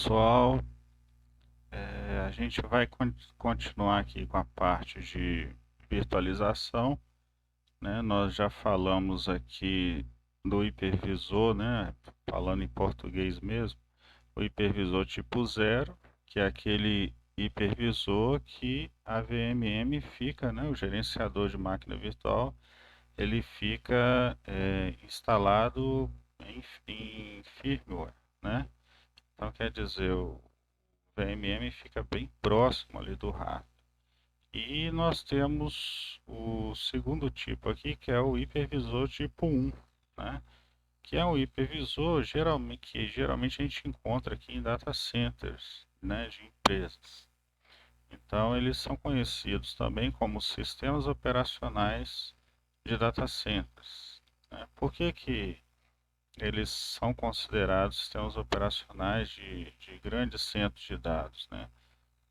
pessoal, a gente vai continuar aqui com a parte de virtualização, né? Nós já falamos aqui do hipervisor, né? Falando em português mesmo, o hipervisor tipo zero, que é aquele hipervisor que a VMM fica, né? O gerenciador de máquina virtual, ele fica instalado em firmware, né? Então quer dizer, o VMM fica bem próximo ali do hardware. E nós temos o segundo tipo aqui, que é o hipervisor tipo 1, né? Que é um hipervisor que geralmente a gente encontra aqui em data centers, né, de empresas. Então eles são conhecidos também como sistemas operacionais de data centers, né? Por que que eles são considerados sistemas operacionais de grandes centros de dados, né?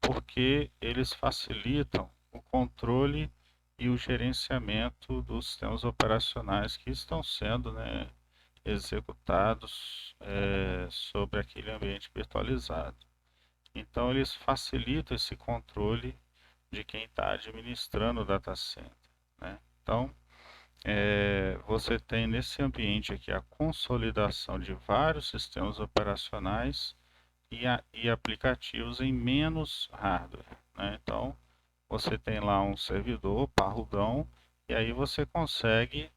Porque eles facilitam o controle e o gerenciamento dos sistemas operacionais que estão sendo, né, executados sobre aquele ambiente virtualizado. Então, eles facilitam esse controle de quem está administrando o data center, né? Então, você tem nesse ambiente aqui a consolidação de vários sistemas operacionais e aplicativos em menos hardware, né? Então, você tem lá um servidor parrudão e aí você consegue,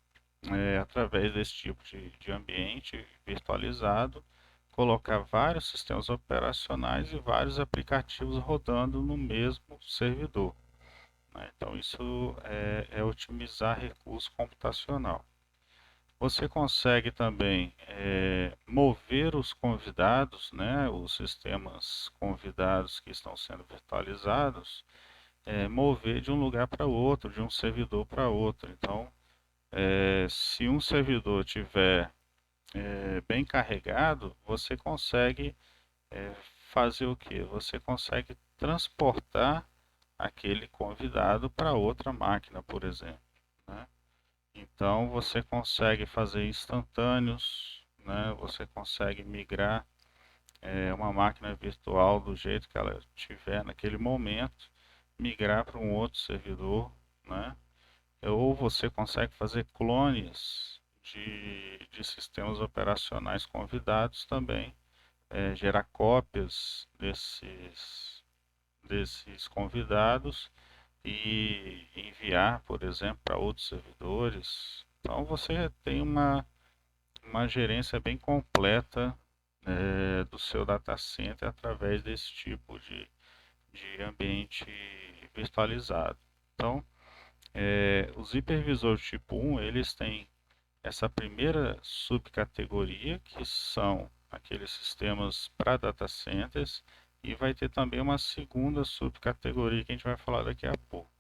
através desse tipo de ambiente virtualizado, colocar vários sistemas operacionais e vários aplicativos rodando no mesmo servidor, né? Então, isso é otimizar recurso computacional. Você consegue também mover os convidados, né, os sistemas convidados que estão sendo virtualizados, mover de um lugar para outro, de um servidor para outro. Então, se um servidor tiver bem carregado, você consegue fazer o que? Você consegue transportar aquele convidado para outra máquina, por exemplo, né? Então você consegue fazer instantâneos, né? Você consegue migrar uma máquina virtual do jeito que ela tiver naquele momento, migrar para um outro servidor, né? Ou você consegue fazer clones de sistemas operacionais convidados também, gerar cópias desses convidados e enviar, por exemplo, para outros servidores. Então você tem uma gerência bem completa do seu data center através desse tipo de ambiente virtualizado. Então, os hipervisores tipo 1, eles têm essa primeira subcategoria, que são aqueles sistemas para data centers, e vai ter também uma segunda subcategoria que a gente vai falar daqui a pouco.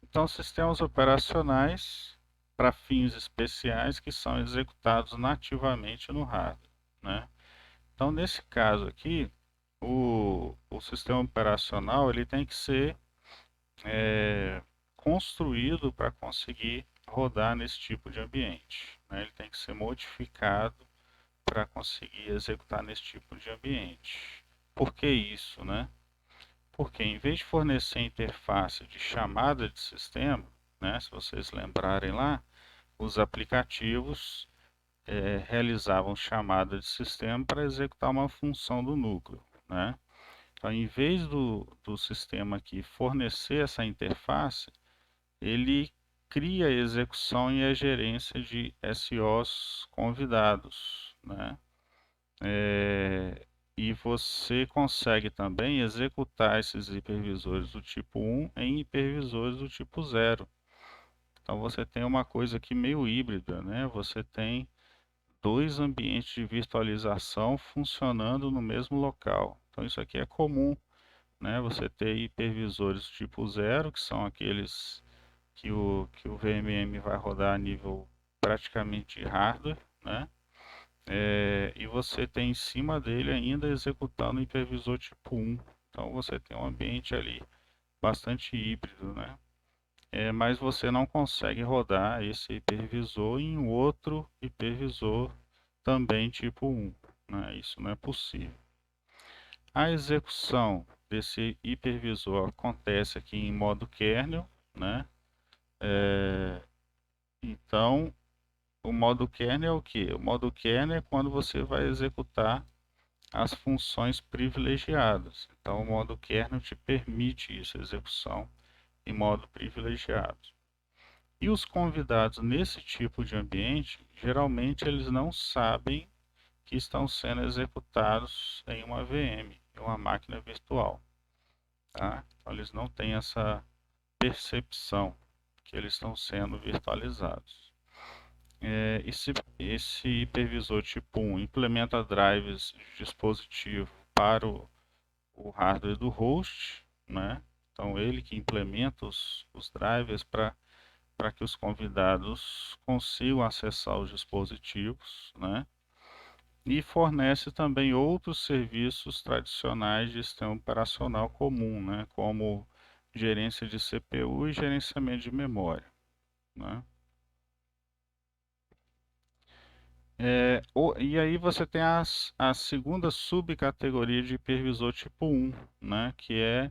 Então, sistemas operacionais para fins especiais que são executados nativamente no hardware, né? Então, nesse caso aqui, o sistema operacional ele tem que ser construído para conseguir rodar nesse tipo de ambiente, né? Ele tem que ser modificado para conseguir executar nesse tipo de ambiente. Por que isso, né? Porque em vez de fornecer interface de chamada de sistema, né, se vocês lembrarem lá, os aplicativos realizavam chamada de sistema para executar uma função do núcleo, né? Então, em vez do sistema aqui fornecer essa interface, ele cria a execução e a gerência de SOs convidados, né? E você consegue também executar esses hipervisores do tipo 1 em hipervisores do tipo 0. Então você tem uma coisa aqui meio híbrida, né? Você tem dois ambientes de virtualização funcionando no mesmo local. Então isso aqui é comum, né? Você ter hipervisores do tipo 0, que são aqueles que o VMM vai rodar a nível praticamente de hardware, né? E você tem em cima dele ainda executando o hipervisor tipo 1. Então você tem um ambiente ali bastante híbrido, né? Mas você não consegue rodar esse hipervisor em outro hipervisor também tipo 1, né? Isso não é possível. A execução desse hipervisor acontece aqui em modo kernel, né? Então, o modo kernel é o que? O modo kernel é quando você vai executar as funções privilegiadas. Então, o modo kernel te permite isso, a execução em modo privilegiado. E os convidados nesse tipo de ambiente, geralmente eles não sabem que estão sendo executados em uma VM, em uma máquina virtual. Tá? Então, eles não têm essa percepção que eles estão sendo virtualizados. Esse hipervisor tipo 1 implementa drivers de dispositivo para o hardware do host, né? Então ele que implementa os drivers para que os convidados consigam acessar os dispositivos, né? E fornece também outros serviços tradicionais de sistema operacional comum, né? Como gerência de CPU e gerenciamento de memória, né? E aí você tem a segunda subcategoria de hipervisor tipo 1, né? Que é,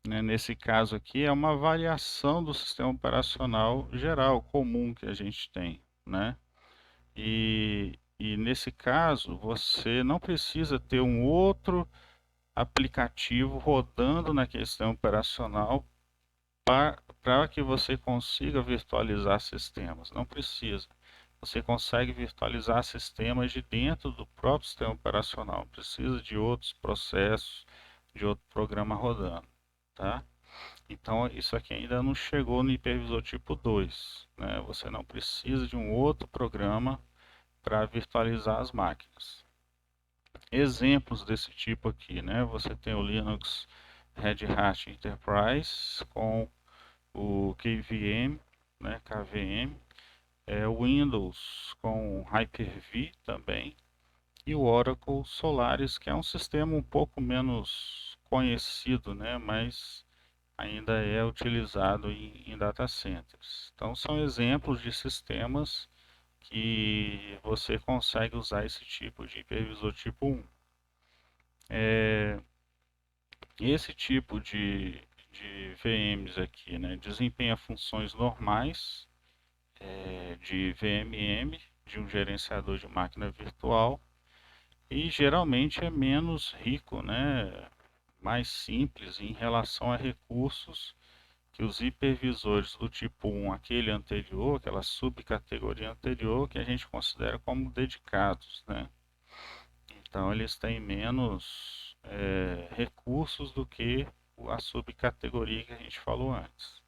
né, nesse caso aqui, é uma variação do sistema operacional geral, comum que a gente tem, né? E nesse caso, você não precisa ter um outro aplicativo rodando naquele sistema operacional para que você consiga virtualizar sistemas. Não precisa. Você consegue virtualizar sistemas de dentro do próprio sistema operacional. Não precisa de outros processos, de outro programa rodando, tá? Então, isso aqui ainda não chegou no hipervisor tipo 2, né? Você não precisa de um outro programa para virtualizar as máquinas. Exemplos desse tipo aqui, né? Você tem o Linux Red Hat Enterprise com o KVM, né? KVM, o Windows com Hyper-V também, e o Oracle Solaris, que é um sistema um pouco menos conhecido, né? Mas ainda é utilizado em data centers. Então, são exemplos de sistemas que você consegue usar esse tipo de hipervisor tipo 1. Esse tipo de VMs aqui, né, desempenha funções normais de VMM, de um gerenciador de máquina virtual, e geralmente é menos rico, né, mais simples em relação a recursos que os hipervisores do tipo 1, aquele anterior, aquela subcategoria anterior, que a gente considera como dedicados, né? Então eles têm menos recursos do que a subcategoria que a gente falou antes.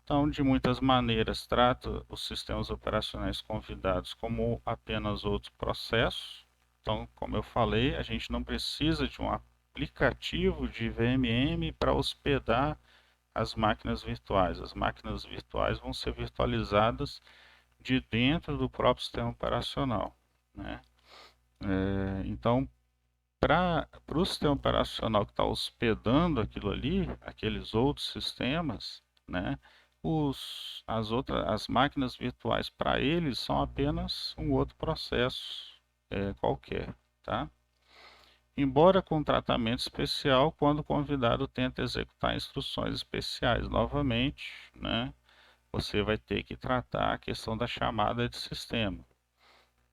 Então, de muitas maneiras, trata os sistemas operacionais convidados como apenas outros processos. Então, como eu falei, a gente não precisa de um aplicativo de VMM para hospedar as máquinas virtuais. As máquinas virtuais vão ser virtualizadas de dentro do próprio sistema operacional, né? Então, para o sistema operacional que está hospedando aquilo ali, aqueles outros sistemas, né? As máquinas virtuais para eles são apenas um outro processo qualquer, tá? Embora com tratamento especial quando o convidado tenta executar instruções especiais. Novamente, né, você vai ter que tratar a questão da chamada de sistema,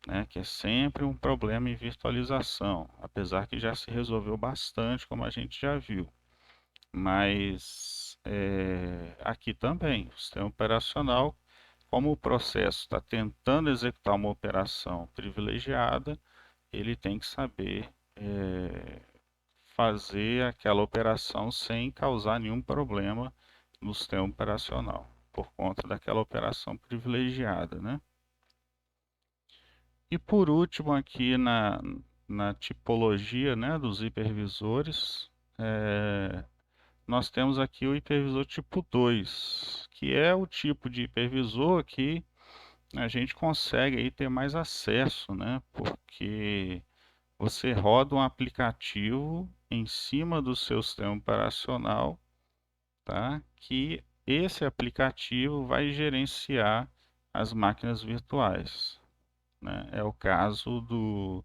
né, que é sempre um problema em virtualização, apesar que já se resolveu bastante, como a gente já viu. Mas aqui também, o sistema operacional, como o processo está tentando executar uma operação privilegiada, ele tem que saber fazer aquela operação sem causar nenhum problema no sistema operacional, por conta daquela operação privilegiada, né? E por último aqui na tipologia, né, dos hipervisores, nós temos aqui o hipervisor tipo 2, que é o tipo de hipervisor que a gente consegue aí ter mais acesso, né? Porque você roda um aplicativo em cima do seu sistema operacional, tá? Que esse aplicativo vai gerenciar as máquinas virtuais, né? É o caso do,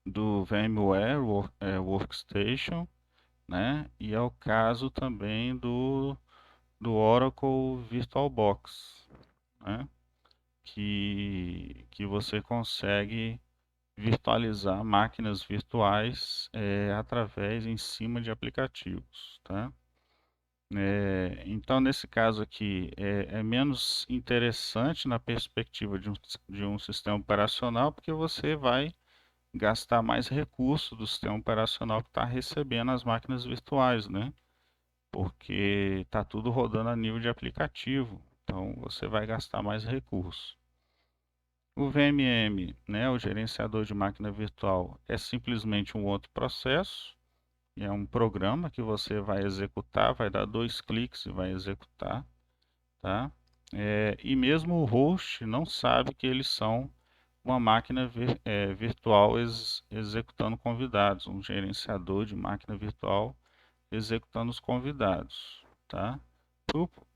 do VMware Workstation, né? E é o caso também do Oracle VirtualBox, né? Que você consegue virtualizar máquinas virtuais através em cima de aplicativos, tá? Então, nesse caso aqui, é menos interessante na perspectiva de um sistema operacional, porque você vai gastar mais recursos do sistema operacional que está recebendo as máquinas virtuais, né? Porque está tudo rodando a nível de aplicativo, então você vai gastar mais recursos. O VMM, né, o gerenciador de máquina virtual, é simplesmente um outro processo, é um programa que você vai executar, vai dar 2 cliques e vai executar, tá? E mesmo o host não sabe que eles são uma máquina virtual executando convidados, um gerenciador de máquina virtual executando os convidados, tá?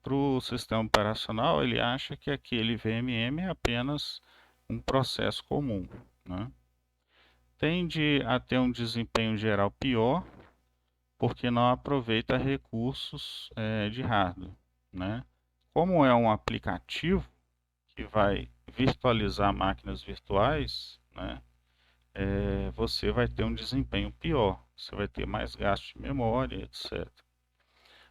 Para o sistema operacional, ele acha que aquele VMM é apenas um processo comum, né? Tende a ter um desempenho geral pior, porque não aproveita recursos de hardware, né? Como é um aplicativo que vai virtualizar máquinas virtuais, né? Você vai ter um desempenho pior, você vai ter mais gasto de memória, etc.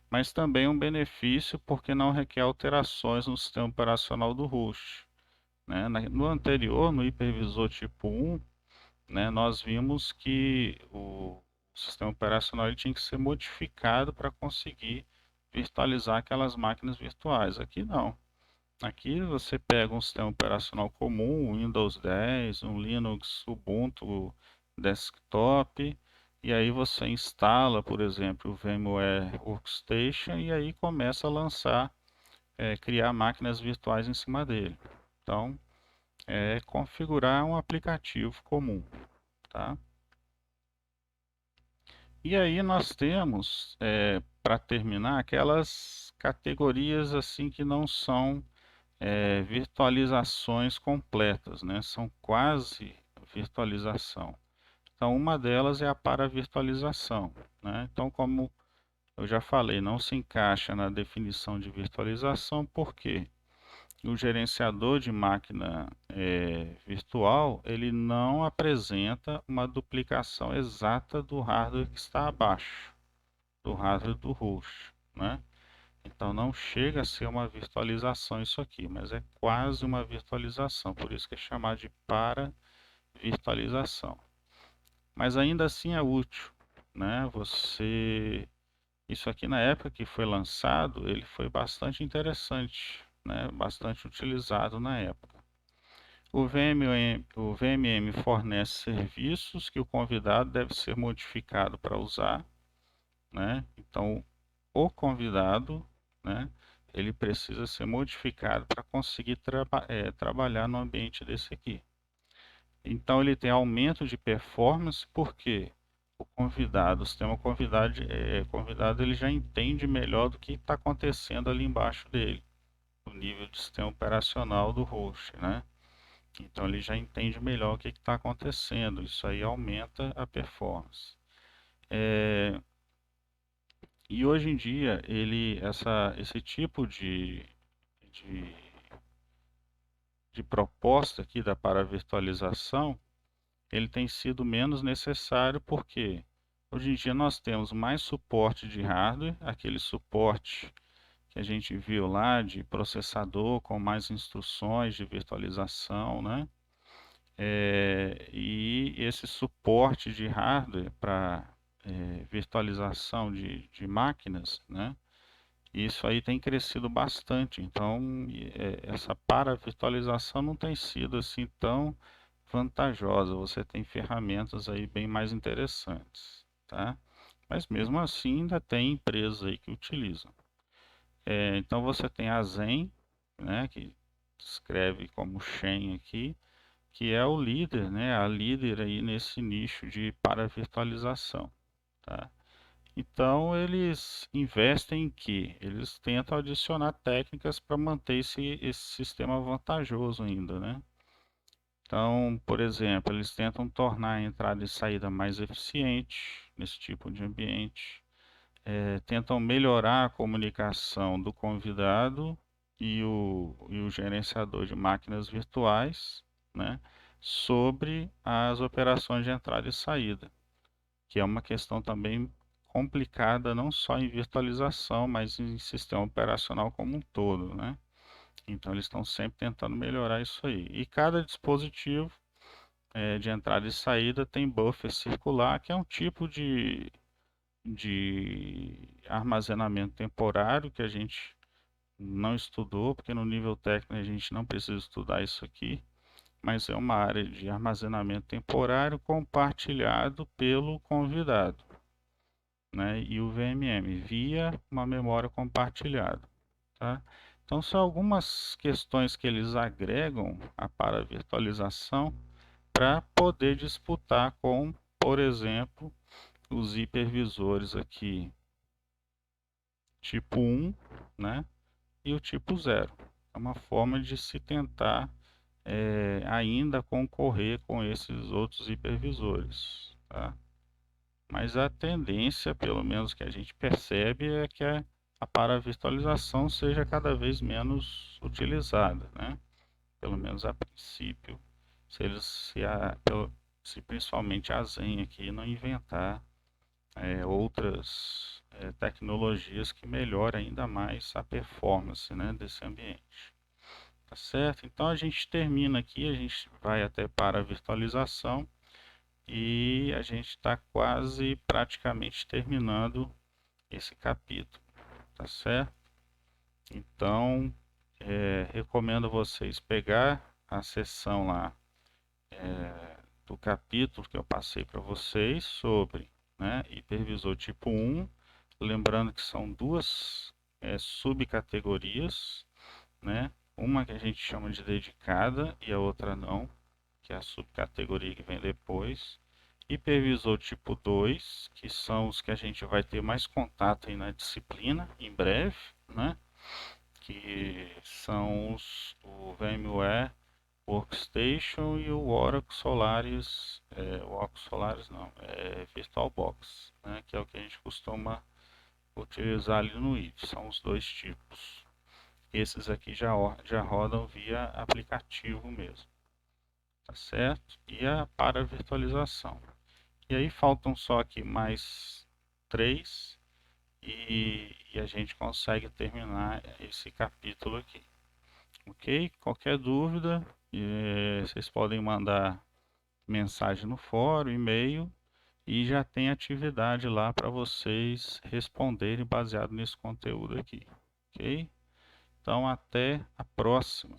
Mas também um benefício porque não requer alterações no sistema operacional do host, né? No anterior, no hipervisor tipo 1, né, nós vimos que o sistema operacional ele tinha que ser modificado para conseguir virtualizar aquelas máquinas virtuais. Aqui não. Aqui você pega um sistema operacional comum, um Windows 10, um Linux, Ubuntu desktop, e aí você instala, por exemplo, o VMware Workstation e aí começa a lançar, criar máquinas virtuais em cima dele. Então, é configurar um aplicativo comum, tá? E aí nós temos, para terminar, aquelas categorias assim que não são virtualizações completas, né? São quase virtualização. Então, uma delas é a paravirtualização, né? Então, como eu já falei, não se encaixa na definição de virtualização, porque o gerenciador de máquina virtual, ele não apresenta uma duplicação exata do hardware que está abaixo, do hardware do host, né? Então não chega a ser uma virtualização isso aqui, mas é quase uma virtualização, por isso que é chamado de para-virtualização. Mas ainda assim é útil, né? Isso aqui na época que foi lançado, ele foi bastante interessante, né? Bastante utilizado na época. O VMM fornece serviços que o convidado deve ser modificado para usar, né? Então o convidado, né, ele precisa ser modificado para conseguir trabalhar no ambiente desse aqui. Então ele tem aumento de performance porque o convidado, o sistema convidado ele já entende melhor do que está acontecendo ali embaixo dele, o nível de sistema operacional do host, né? Então ele já entende melhor o que está acontecendo, isso aí aumenta a performance. E hoje em dia, esse tipo de, de proposta aqui da paravirtualização, ele tem sido menos necessário porque hoje em dia nós temos mais suporte de hardware, aquele suporte que a gente viu lá de processador com mais instruções de virtualização, né? E esse suporte de hardware para virtualização de máquinas, né? Isso aí tem crescido bastante, então essa para-virtualização não tem sido assim tão vantajosa. Você tem ferramentas aí bem mais interessantes, tá? Mas mesmo assim ainda tem empresas aí que utilizam. Então você tem a Zen, né, que escreve como Shen aqui, que é o líder, né, a líder aí nesse nicho de para-virtualização, tá? Então eles investem em quê? Eles tentam adicionar técnicas para manter esse sistema vantajoso ainda, né? Então, por exemplo, eles tentam tornar a entrada e saída mais eficiente nesse tipo de ambiente, tentam melhorar a comunicação do convidado e o gerenciador de máquinas virtuais, né, sobre as operações de entrada e saída, que é uma questão também complicada não só em virtualização, mas em sistema operacional como um todo, né? Então eles estão sempre tentando melhorar isso aí. E cada dispositivo de entrada e saída tem buffer circular, que é um tipo de armazenamento temporário que a gente não estudou, porque no nível técnico a gente não precisa estudar isso aqui, mas é uma área de armazenamento temporário compartilhado pelo convidado, né, e o VMM via uma memória compartilhada, tá? Então são algumas questões que eles agregam à paravirtualização para poder disputar com, por exemplo, os hipervisores aqui tipo 1, né, e o tipo 0. É uma forma de se tentar ainda concorrer com esses outros hipervisores, tá? Mas a tendência, pelo menos que a gente percebe, é que a paravirtualização seja cada vez menos utilizada, né? Pelo menos a princípio, se eles se principalmente a Zen aqui não inventar outras tecnologias que melhorem ainda mais a performance, né, desse ambiente. Tá certo? Então a gente termina aqui, a gente vai até para a virtualização e a gente está quase praticamente terminando esse capítulo, tá certo? Então recomendo vocês pegar a sessão lá do capítulo que eu passei para vocês sobre, né, hipervisor tipo 1, lembrando que são duas subcategorias, né, uma que a gente chama de dedicada e a outra não, que é a subcategoria que vem depois. Hipervisor tipo 2, que são os que a gente vai ter mais contato aí na disciplina em breve, né, que são o VMware Workstation e o Oracle Solaris, o Oracle Solaris não, VirtualBox, né, que é o que a gente costuma utilizar ali no IT, são os dois tipos. Esses aqui já rodam via aplicativo mesmo, tá certo? E a para virtualização. E aí faltam só aqui mais três e a gente consegue terminar esse capítulo aqui. Ok? Qualquer dúvida, vocês podem mandar mensagem no fórum, e-mail, e já tem atividade lá para vocês responderem baseado nesse conteúdo aqui. Ok? Então, até a próxima.